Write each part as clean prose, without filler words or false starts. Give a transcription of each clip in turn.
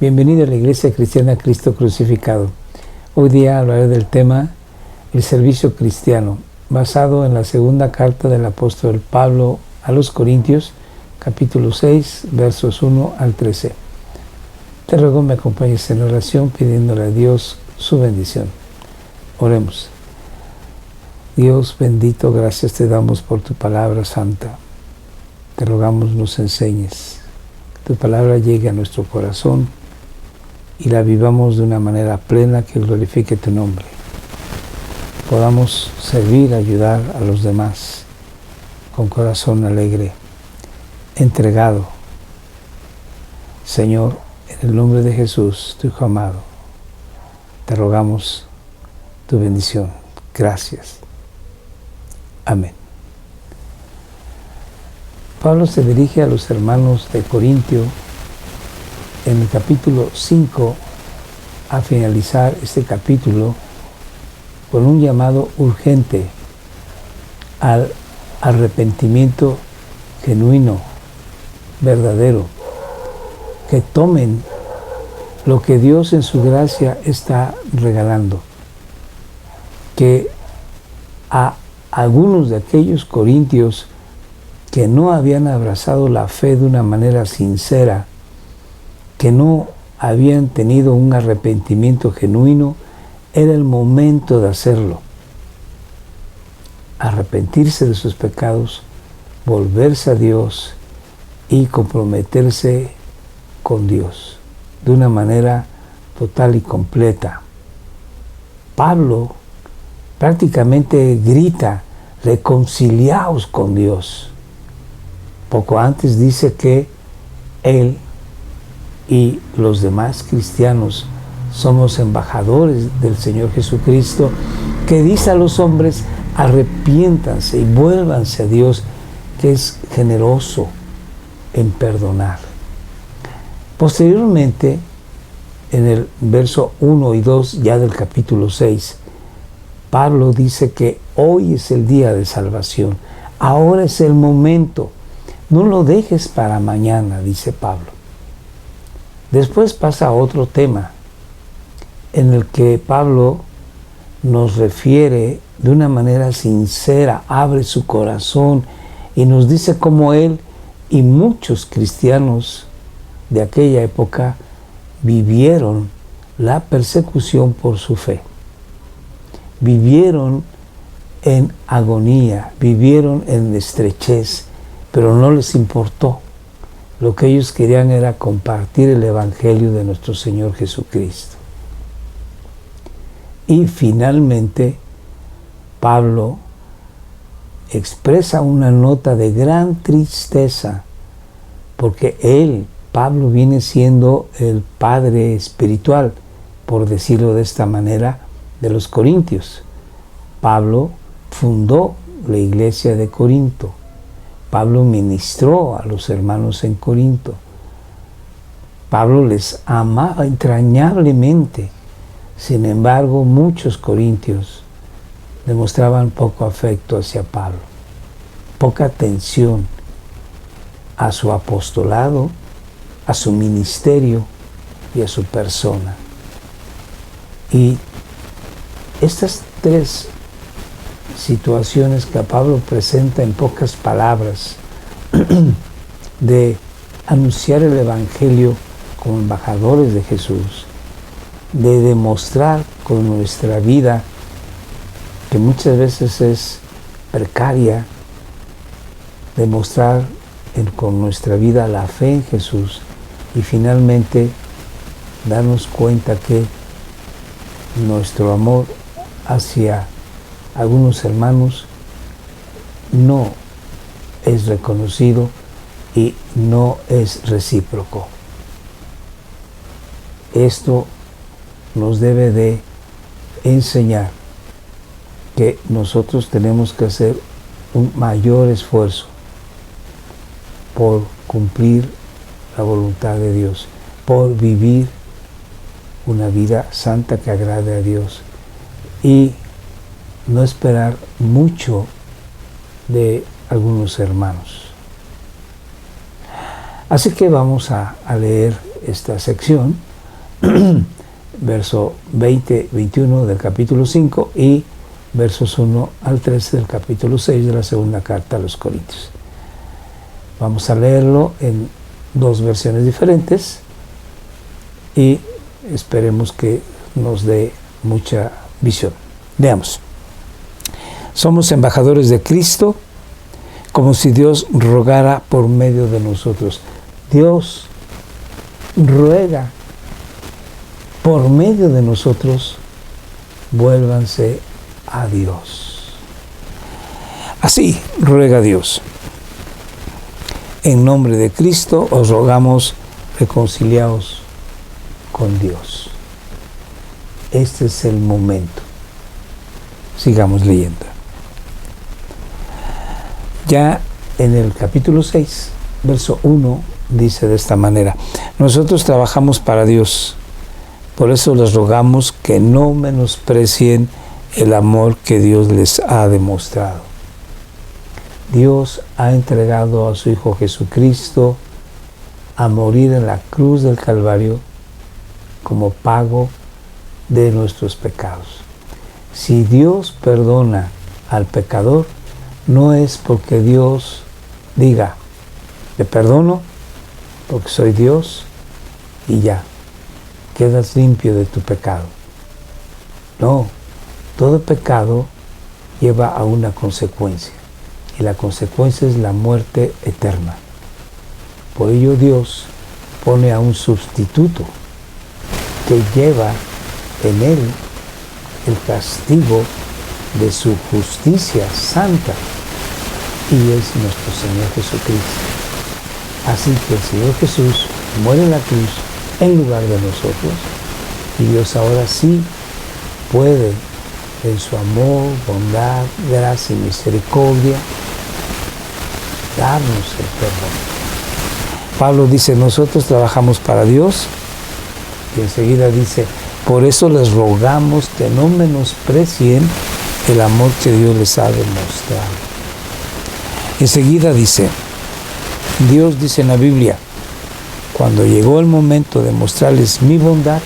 Bienvenido a la Iglesia Cristiana Cristo Crucificado. Hoy día hablaré del tema el servicio cristiano, basado en la segunda carta del apóstol Pablo a los Corintios, capítulo 6, versos 1 al 13. Te ruego me acompañes en oración pidiéndole a Dios su bendición. Oremos. Dios bendito, gracias te damos por tu palabra santa. Te rogamos nos enseñes, que tu palabra llegue a nuestro corazón y la vivamos de una manera plena que glorifique tu nombre. Podamos servir, ayudar a los demás con corazón alegre, entregado. Señor, en el nombre de Jesús, tu Hijo amado, te rogamos tu bendición. Gracias. Amén. Pablo se dirige a los hermanos de Corintio en el capítulo 5 a finalizar este capítulo con un llamado urgente al arrepentimiento genuino, verdadero, que tomen lo que Dios en su gracia está regalando, que a algunos de aquellos corintios que no habían abrazado la fe de una manera sincera, que no habían tenido un arrepentimiento genuino, era el momento de hacerlo. Arrepentirse de sus pecados, volverse a Dios y comprometerse con Dios de una manera total y completa. Pablo prácticamente grita: reconciliaos con Dios. Poco antes dice que él y los demás cristianos somos embajadores del Señor Jesucristo, que dice a los hombres: arrepiéntanse y vuélvanse a Dios, que es generoso en perdonar. Posteriormente, en el verso 1 y 2 ya del capítulo 6, Pablo dice que hoy es el día de salvación, ahora es el momento, no lo dejes para mañana, dice Pablo. Después pasa a otro tema, en el que Pablo nos refiere de una manera sincera, abre su corazón y nos dice cómo él y muchos cristianos de aquella época vivieron la persecución por su fe. Vivieron en agonía, vivieron en estrechez, pero no les importó. Lo que ellos querían era compartir el Evangelio de nuestro Señor Jesucristo. Y finalmente, Pablo expresa una nota de gran tristeza, porque él, Pablo, viene siendo el padre espiritual, por decirlo de esta manera, de los corintios. Pablo fundó la iglesia de Corinto. Pablo ministró a los hermanos en Corinto. Pablo les amaba entrañablemente. Sin embargo, muchos corintios demostraban poco afecto hacia Pablo, poca atención a su apostolado, a su ministerio y a su persona. Y estas tres situaciones que Pablo presenta en pocas palabras, de anunciar el Evangelio como embajadores de Jesús, de demostrar con nuestra vida, que muchas veces es precaria, demostrar con nuestra vida la fe en Jesús, y finalmente darnos cuenta que nuestro amor hacia algunos hermanos no es reconocido y no es recíproco. Esto nos debe de enseñar que nosotros tenemos que hacer un mayor esfuerzo por cumplir la voluntad de Dios, por vivir una vida santa que agrade a Dios y no esperar mucho de algunos hermanos. Así que vamos a leer esta sección verso 20, 21 del capítulo 5 y versos 1 al 13 del capítulo 6 de la segunda carta a los Corintios. Vamos a leerlo en dos versiones diferentes y esperemos que nos dé mucha visión. Veamos. Somos embajadores de Cristo, como si Dios rogara por medio de nosotros. Dios ruega por medio de nosotros, vuélvanse a Dios. Así ruega Dios. En nombre de Cristo os rogamos, reconciliaos con Dios. Este es el momento. Sigamos leyendo. Ya en el capítulo 6, verso 1, dice de esta manera: nosotros trabajamos para Dios, por eso les rogamos que no menosprecien el amor que Dios les ha demostrado. Dios ha entregado a su Hijo Jesucristo a morir en la cruz del Calvario como pago de nuestros pecados. Si Dios perdona al pecador, no es porque Dios diga, te perdono porque soy Dios y ya, quedas limpio de tu pecado. No, todo pecado lleva a una consecuencia y la consecuencia es la muerte eterna. Por ello Dios pone a un sustituto que lleva en él el castigo de su justicia santa, y es nuestro Señor Jesucristo. Así que el Señor Jesús muere en la cruz en lugar de nosotros, y Dios ahora sí puede, en su amor, bondad, gracia y misericordia, darnos el perdón. Pablo dice, nosotros trabajamos para Dios, y enseguida dice, por eso les rogamos que no menosprecien el amor que Dios les ha demostrado. Enseguida dice, Dios dice en la Biblia, cuando llegó el momento de mostrarles mi bondad,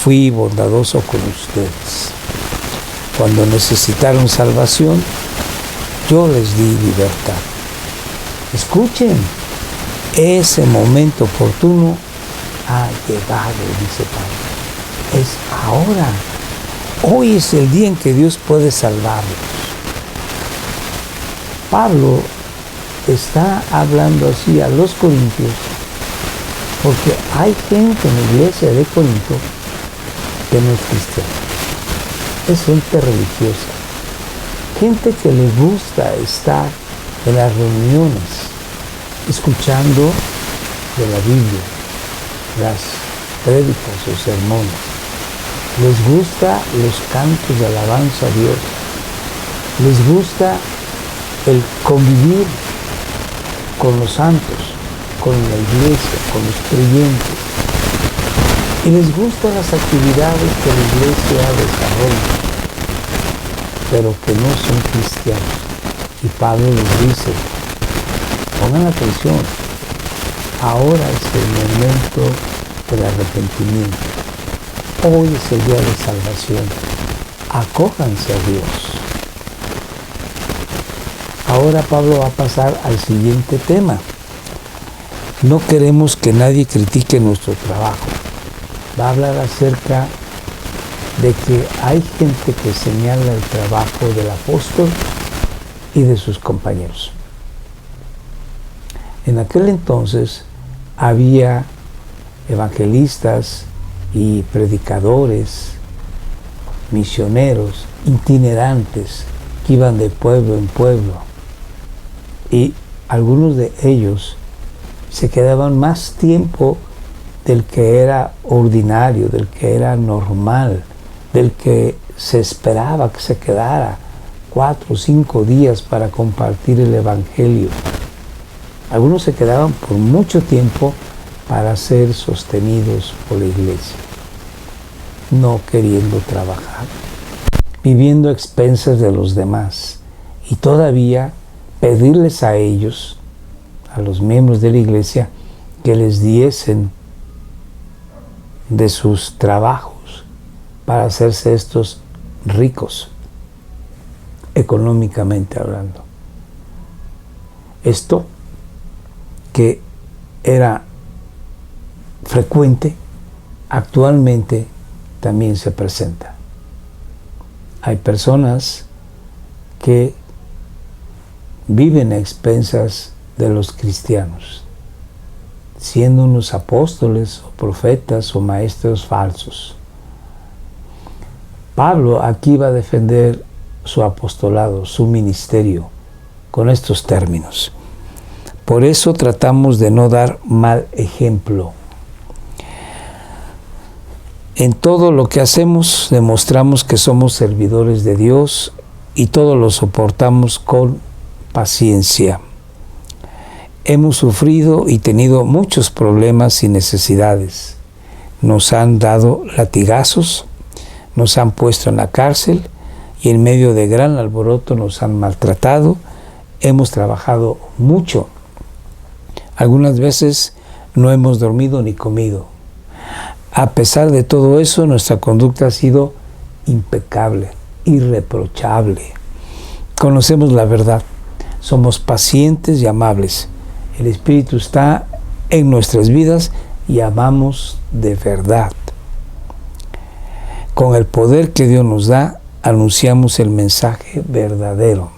fui bondadoso con ustedes. Cuando necesitaron salvación, yo les di libertad. Escuchen, ese momento oportuno ha llegado, dice Pablo. Es ahora. Hoy es el día en que Dios puede salvarlos. Pablo está hablando así a los corintios porque hay gente en la iglesia de Corinto que no es cristiana. Es gente religiosa. Gente que le gusta estar en las reuniones escuchando de la Biblia, las prédicas o sermones. Les gusta los cantos de alabanza a Dios. Les gusta el convivir con los santos, con la iglesia, con los creyentes. Y les gustan las actividades que la iglesia desarrolla, pero que no son cristianos. Y Pablo les dice, pongan atención, ahora es el momento del arrepentimiento. Hoy es el día de salvación. Acójanse a Dios. Ahora Pablo va a pasar al siguiente tema. No queremos que nadie critique nuestro trabajo. Va a hablar acerca de que hay gente que señala el trabajo del apóstol y de sus compañeros. En aquel entonces había evangelistas y predicadores, misioneros, itinerantes, que iban de pueblo en pueblo. Y algunos de ellos se quedaban más tiempo del que era ordinario, del que era normal, del que se esperaba que se quedara 4 o 5 días para compartir el Evangelio. Algunos se quedaban por mucho tiempo para ser sostenidos por la iglesia, no queriendo trabajar, viviendo a expensas de los demás, y todavía pedirles a ellos, a los miembros de la iglesia, que les diesen de sus trabajos para hacerse estos ricos, económicamente hablando. Esto que era frecuente, actualmente también se presenta. Hay personas que viven a expensas de los cristianos, siendo unos apóstoles o profetas o maestros falsos. Pablo aquí va a defender su apostolado, su ministerio, con estos términos. Por eso tratamos de no dar mal ejemplo. En todo lo que hacemos demostramos que somos servidores de Dios y todo lo soportamos con paciencia. Hemos sufrido y tenido muchos problemas y necesidades. Nos han dado latigazos, nos han puesto en la cárcel y en medio de gran alboroto nos han maltratado. Hemos trabajado mucho. Algunas veces no hemos dormido ni comido. A pesar de todo eso, nuestra conducta ha sido impecable, irreprochable. Conocemos la verdad, somos pacientes y amables. El Espíritu está en nuestras vidas y amamos de verdad. Con el poder que Dios nos da, anunciamos el mensaje verdadero.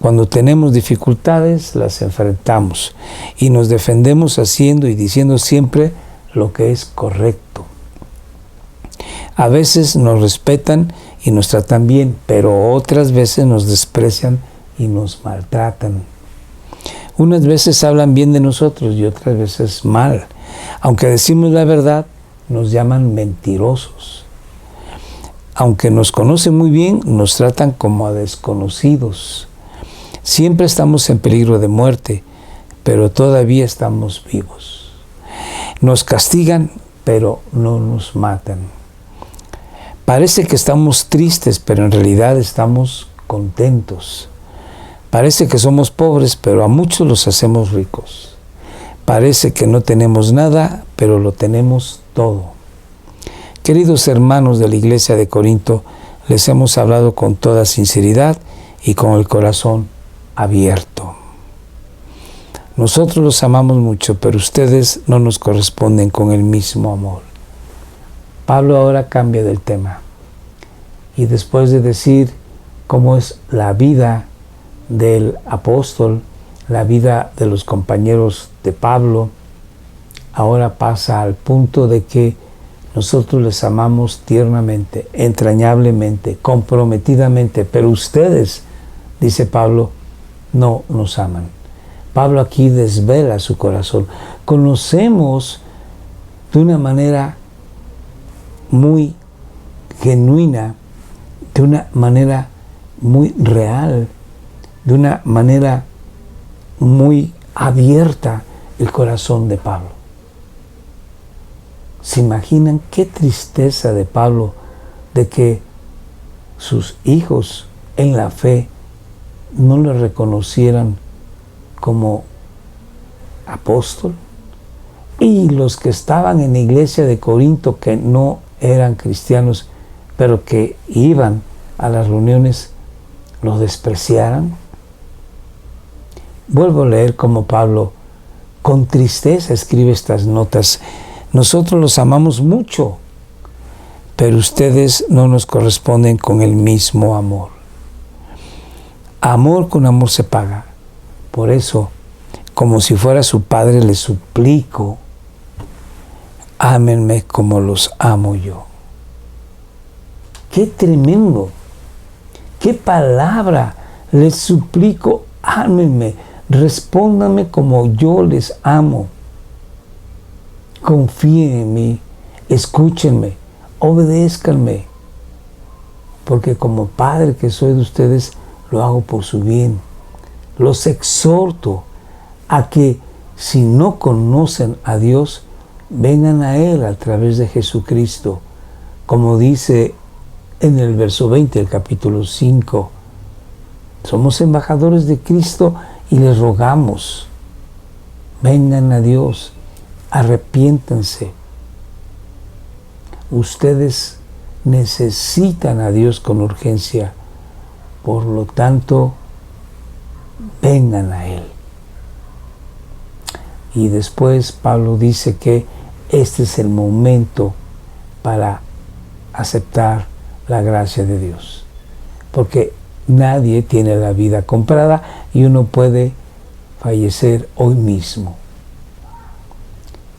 Cuando tenemos dificultades, las enfrentamos y nos defendemos haciendo y diciendo siempre lo que es correcto. A veces nos respetan y nos tratan bien, pero otras veces nos desprecian y nos maltratan. Unas veces hablan bien de nosotros y otras veces mal. Aunque decimos la verdad, nos llaman mentirosos. Aunque nos conocen muy bien, nos tratan como a desconocidos. Siempre estamos en peligro de muerte, pero todavía estamos vivos. Nos castigan, pero no nos matan. Parece que estamos tristes, pero en realidad estamos contentos. Parece que somos pobres, pero a muchos los hacemos ricos. Parece que no tenemos nada, pero lo tenemos todo. Queridos hermanos de la Iglesia de Corinto, les hemos hablado con toda sinceridad y con el corazón abierto. Nosotros los amamos mucho, pero ustedes no nos corresponden con el mismo amor. Pablo ahora cambia del tema. Y después de decir cómo es la vida del apóstol, la vida de los compañeros de Pablo, ahora pasa al punto de que nosotros les amamos tiernamente, entrañablemente, comprometidamente, pero ustedes, dice Pablo, no nos aman. Pablo aquí desvela su corazón. Conocemos de una manera muy genuina, de una manera muy real, de una manera muy abierta el corazón de Pablo. ¿Se imaginan qué tristeza de Pablo de que sus hijos en la fe no le reconocieran como apóstol? Y los que estaban en la iglesia de Corinto, que no eran cristianos, pero que iban a las reuniones, lo despreciaran. Vuelvo a leer como Pablo con tristeza escribe estas notas. Nosotros los amamos mucho, pero ustedes no nos corresponden con el mismo amor. Amor con amor se paga. Por eso, como si fuera su padre, les suplico, ámenme como los amo yo. ¡Qué tremendo! ¡Qué palabra! Les suplico, ámenme, respóndanme como yo les amo. Confíen en mí, escúchenme, obedézcanme, porque como padre que soy de ustedes, lo hago por su bien. Los exhorto a que si no conocen a Dios, vengan a Él a través de Jesucristo, como dice en el verso 20 del capítulo 5. Somos embajadores de Cristo y les rogamos, vengan a Dios, arrepiéntanse, Ustedes necesitan a Dios con urgencia. Por lo tanto, vengan a Él. Y después Pablo dice que este es el momento para aceptar la gracia de Dios. Porque nadie tiene la vida comprada y uno puede fallecer hoy mismo.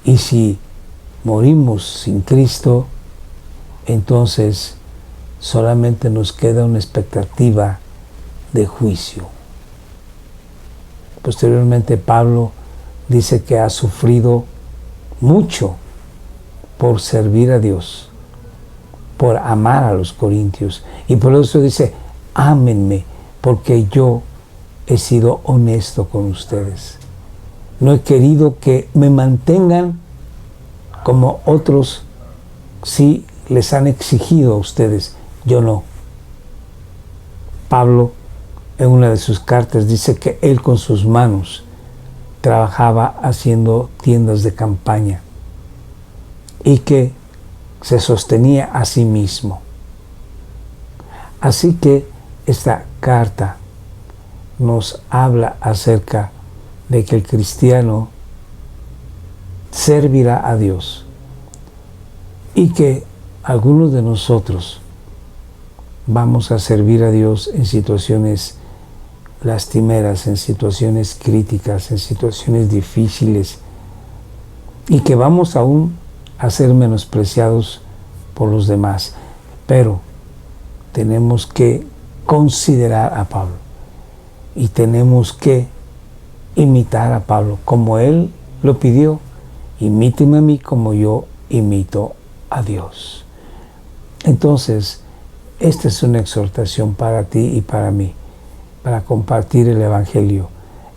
Y si morimos sin Cristo, entonces solamente nos queda una expectativa de juicio. Posteriormente Pablo dice que ha sufrido mucho por servir a Dios, por amar a los corintios. Y por eso dice, ámenme, porque yo he sido honesto con ustedes. No he querido que me mantengan como otros sí les han exigido a ustedes. Yo no. Pablo, en una de sus cartas, dice que él con sus manos trabajaba haciendo tiendas de campaña y que se sostenía a sí mismo. Así que esta carta nos habla acerca de que el cristiano servirá a Dios y que algunos de nosotros vamos a servir a Dios en situaciones lastimeras, en situaciones críticas, en situaciones difíciles, y que vamos aún a ser menospreciados por los demás. Pero tenemos que considerar a Pablo y tenemos que imitar a Pablo como él lo pidió. Imíteme a mí como yo imito a Dios. Entonces, esta es una exhortación para ti y para mí, para compartir el Evangelio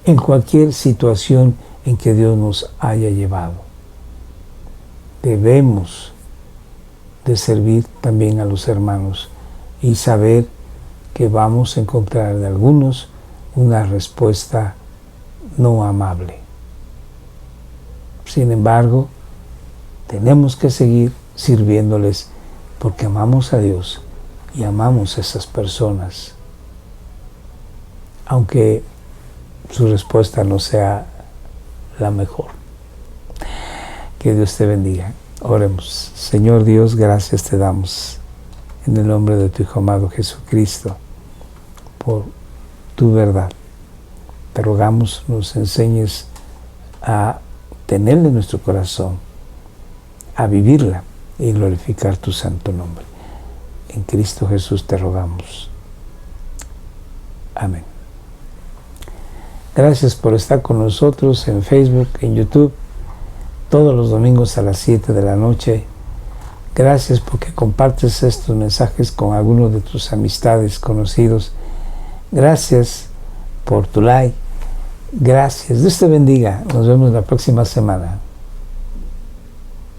en cualquier situación en que Dios nos haya llevado. Debemos de servir también a los hermanos y saber que vamos a encontrar de algunos una respuesta no amable. Sin embargo, tenemos que seguir sirviéndoles porque amamos a Dios y amamos a esas personas, aunque su respuesta no sea la mejor. Que Dios te bendiga. Oremos. Señor Dios, gracias te damos en el nombre de tu Hijo amado Jesucristo por tu verdad. Te rogamos nos enseñes a tenerla en nuestro corazón, a vivirla y glorificar tu santo nombre. En Cristo Jesús te rogamos. Amén. Gracias por estar con nosotros en Facebook, en YouTube, todos los domingos a las 7 de la noche. Gracias porque compartes estos mensajes con algunos de tus amistades, conocidos. Gracias por tu like. Gracias. Dios te bendiga. Nos vemos la próxima semana.